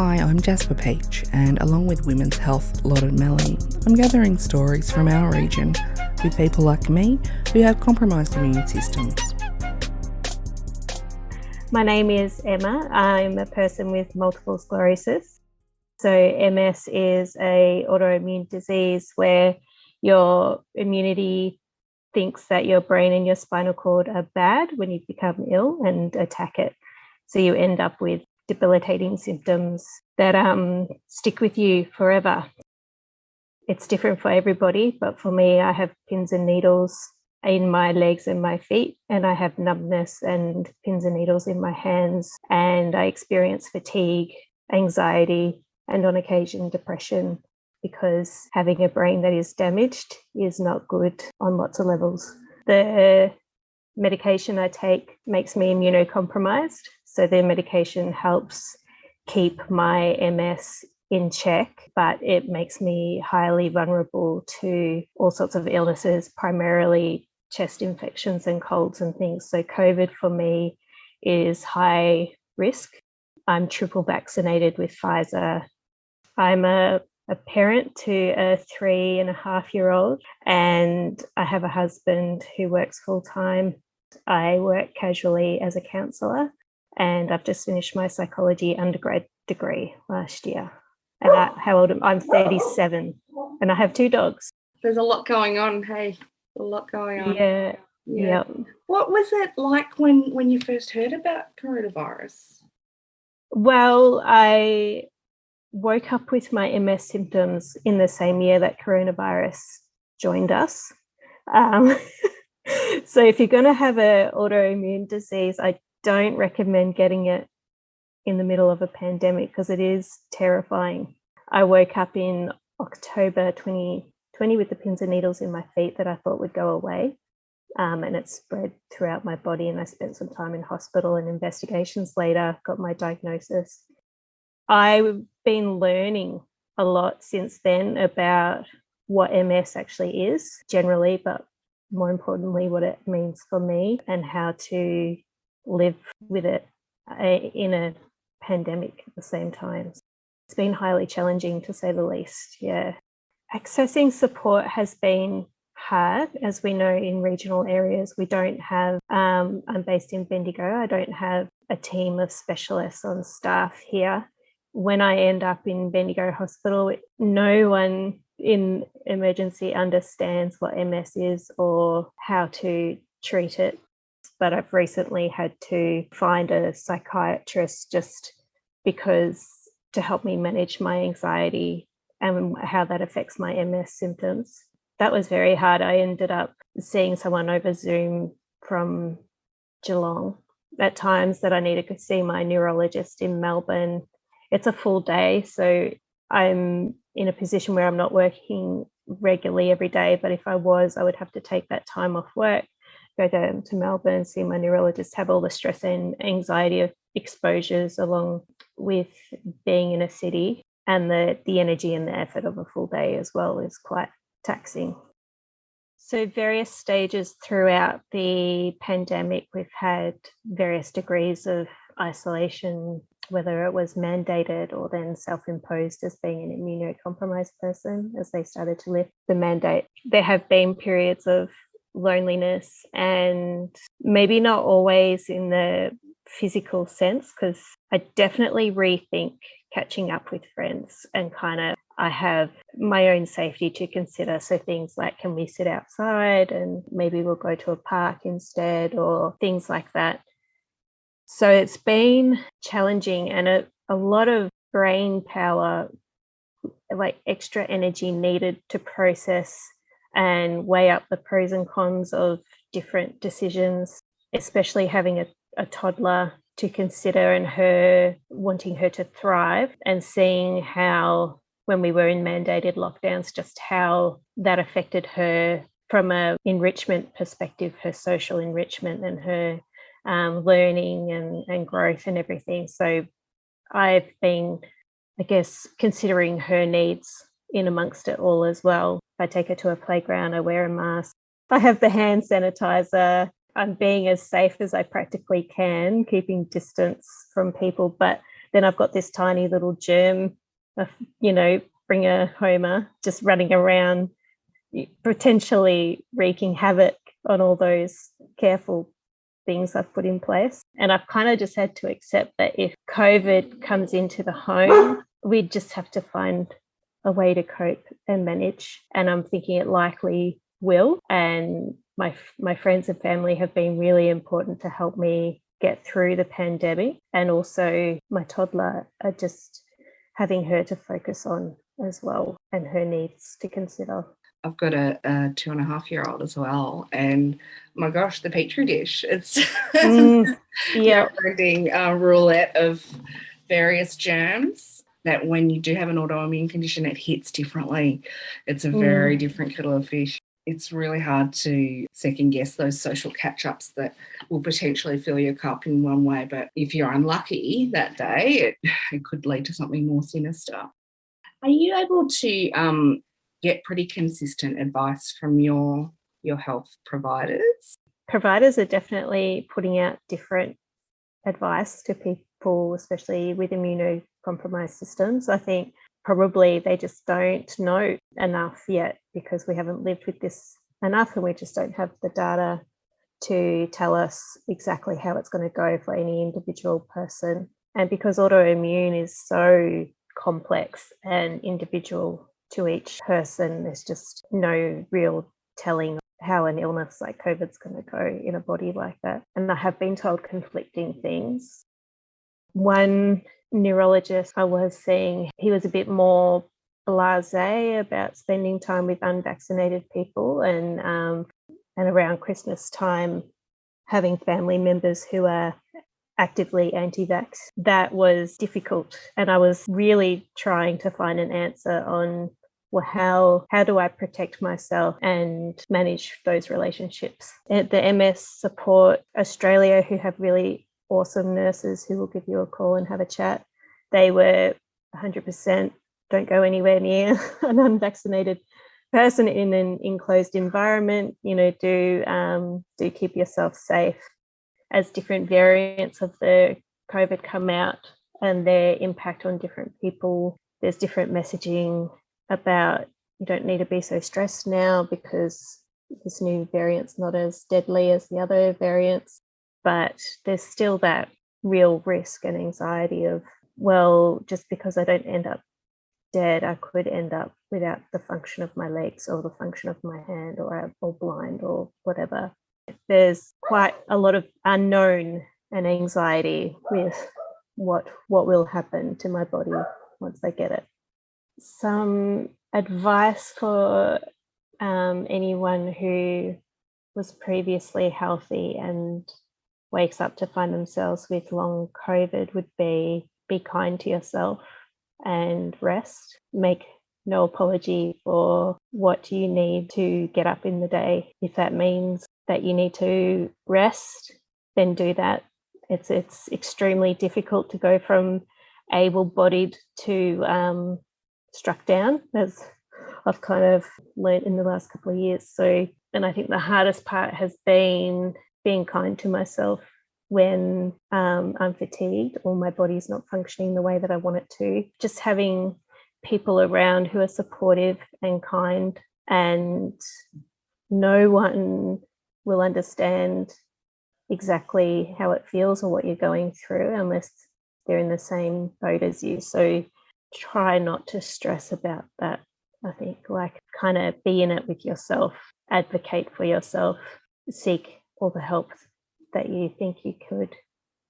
Hi, I'm Jasper Peach, and along with Women's Health Loddon Mallee, I'm gathering stories from our region with people like me who have compromised immune systems. My name is Emma. I'm a person with multiple sclerosis. So MS is an autoimmune disease where your immunity thinks that your brain and your spinal cord are bad when you become ill and attack it. So you end up with debilitating symptoms that stick with you forever. It's different for everybody, but for me, I have pins and needles in my legs and my feet, and I have numbness and pins and needles in my hands, and I experience fatigue, anxiety, and on occasion depression, because having a brain that is damaged is not good on lots of levels. The medication I take makes me immunocompromised, so the medication helps keep my MS in check, but it makes me highly vulnerable to all sorts of illnesses, primarily chest infections and colds and things. So COVID for me is high risk. I'm triple vaccinated with Pfizer. I'm a parent to a 3.5-year-old, and I have a husband who works full time. I work casually as a counsellor, and I've just finished my psychology undergrad degree last year. And how old am I? I'm 37, and I have 2 dogs. There's a lot going on, hey? A lot going on. Yeah. Yep. What was it like when you first heard about coronavirus? Well, I woke up with my MS symptoms in the same year that coronavirus joined us. So if you're going to have an autoimmune disease, I don't recommend getting it in the middle of a pandemic because it is terrifying. I woke up in October 2020 with the pins and needles in my feet that I thought would go away, and it spread throughout my body, and I spent some time in hospital, and investigations later got my diagnosis. I've been learning a lot since then about what MS actually is generally, but more importantly, what it means for me and how to live with it in a pandemic at the same time. It's been highly challenging, to say the least. Yeah. Accessing support has been hard. As we know, in regional areas, we don't have, I'm based in Bendigo, I don't have a team of specialists on staff here. When I end up in Bendigo Hospital, no one in emergency understands what MS is or how to treat it. But I've recently had to find a psychiatrist just because to help me manage my anxiety and how that affects my MS symptoms. That was very hard. I ended up seeing someone over Zoom from Geelong at times that I needed to see my neurologist in Melbourne. It's a full day, so I'm in a position where I'm not working regularly every day, but if I was, I would have to take that time off work, go down to Melbourne, see my neurologist, have all the stress and anxiety of exposures along with being in a city, and the energy and the effort of a full day as well is quite taxing. So various stages throughout the pandemic, we've had various degrees of isolation, whether it was mandated or then self-imposed as being an immunocompromised person as they started to lift the mandate. There have been periods of loneliness, and maybe not always in the physical sense, because I definitely rethink catching up with friends, and I have my own safety to consider. So things like, can we sit outside and maybe we'll go to a park instead, or things like that. So it's been challenging, and a lot of brain power, like extra energy needed to process and weigh up the pros and cons of different decisions, especially having a toddler to consider and wanting her to thrive, and seeing how, when we were in mandated lockdowns, just how that affected her from a enrichment perspective, her social enrichment and her learning and growth and everything. So I've been, I guess, considering her needs in amongst it all as well. If I take her to a playground, I wear a mask. I have the hand sanitizer. I'm being as safe as I practically can, keeping distance from people, but then I've got this tiny little germ, bringer homer just running around, potentially wreaking havoc on all those careful things I've put in place. And I've kind of just had to accept that if COVID comes into the home, we just have to find a way to cope and manage. And I'm thinking it likely will. And my friends and family have been really important to help me get through the pandemic. And also my toddler, are just having her to focus on as well, and her needs to consider. I've got a 2.5-year-old as well, and my gosh, the petri dish, it's never-ending roulette of various germs that when you do have an autoimmune condition, it hits differently. It's a very different kettle of fish. It's really hard to second guess those social catch-ups that will potentially fill your cup in one way, but if you're unlucky that day, it could lead to something more sinister. Are you able to get pretty consistent advice from your health providers? Providers are definitely putting out different advice to people, especially with immunocompromised systems. I think probably they just don't know enough yet, because we haven't lived with this enough, and we just don't have the data to tell us exactly how it's going to go for any individual person. And because autoimmune is so complex and individual to each person, there's just no real telling how an illness like COVID's going to go in a body like that. And I have been told conflicting things. One neurologist I was seeing, he was a bit more blasé about spending time with unvaccinated people, and around Christmas time having family members who are actively anti-vax. That was difficult, and I was really trying to find an answer on, well, how do I protect myself and manage those relationships? At the MS Support Australia, who have really awesome nurses who will give you a call and have a chat, they were 100% don't go anywhere near an unvaccinated person in an enclosed environment. Do keep yourself safe. As different variants of the COVID come out and their impact on different people, there's different messaging about you don't need to be so stressed now because this new variant's not as deadly as the other variants. But there's still that real risk and anxiety of, well, just because I don't end up dead, I could end up without the function of my legs or the function of my hand, or blind or whatever. There's quite a lot of unknown and anxiety with what will happen to my body once I get it. Some advice for anyone who was previously healthy and wakes up to find themselves with long COVID would be kind to yourself and rest. Make no apology for what you need to get up in the day. If that means that you need to rest, then do that. It's extremely difficult to go from able-bodied to struck down, as I've kind of learned in the last couple of years. And I think the hardest part has been being kind to myself when I'm fatigued or my body's not functioning the way that I want it to. Just having people around who are supportive and kind, and no one will understand exactly how it feels or what you're going through unless they're in the same boat as you. So try not to stress about that. I think, kind of be in it with yourself, advocate for yourself, seek all the help that you think you could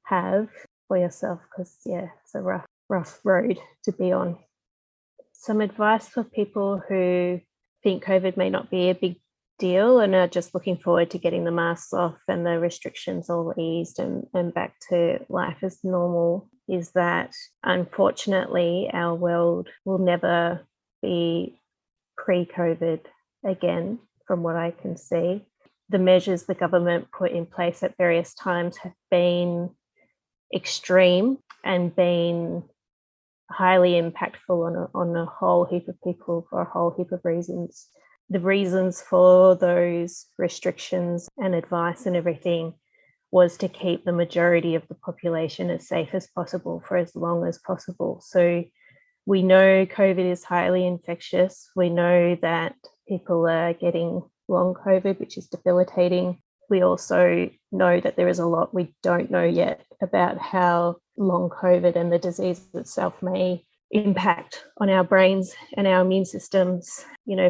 have for yourself, because it's a rough road to be on. Some advice for people who think COVID may not be a big deal and are just looking forward to getting the masks off and the restrictions all eased and back to life as normal is that, unfortunately, our world will never be pre-COVID again, from what I can see. The measures the government put in place at various times have been extreme and been highly impactful on a whole heap of people for a whole heap of reasons. The reasons for those restrictions and advice and everything was to keep the majority of the population as safe as possible for as long as possible. So we know COVID is highly infectious. We know that people are getting long COVID, which is debilitating. We also know that there is a lot we don't know yet about how long COVID and the disease itself may impact on our brains and our immune systems,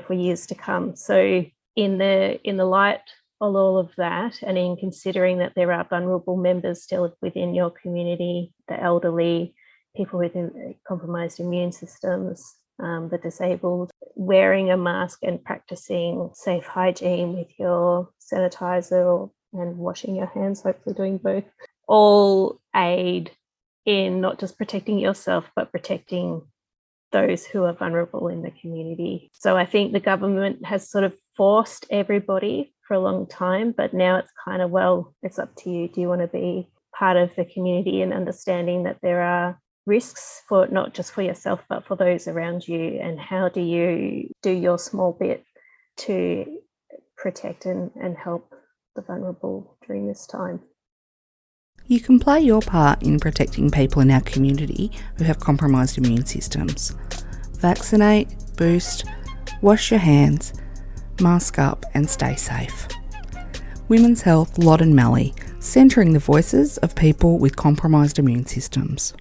for years to come. So in the light of all of that, and in considering that there are vulnerable members still within your community, the elderly, people with compromised immune systems, the disabled, wearing a mask and practicing safe hygiene with your sanitizer and washing your hands, hopefully doing both, all aid in not just protecting yourself, but protecting those who are vulnerable in the community. So I think the government has sort of forced everybody for a long time, but now it's kind of, well, it's up to you. Do you want to be part of the community and understanding that there are risks for not just for yourself, but for those around you? And how do you do your small bit to protect and help the vulnerable during this time? You can play your part in protecting people in our community who have compromised immune systems. Vaccinate, boost, wash your hands, mask up and stay safe. Women's Health, Loddon Mallee, centering the voices of people with compromised immune systems.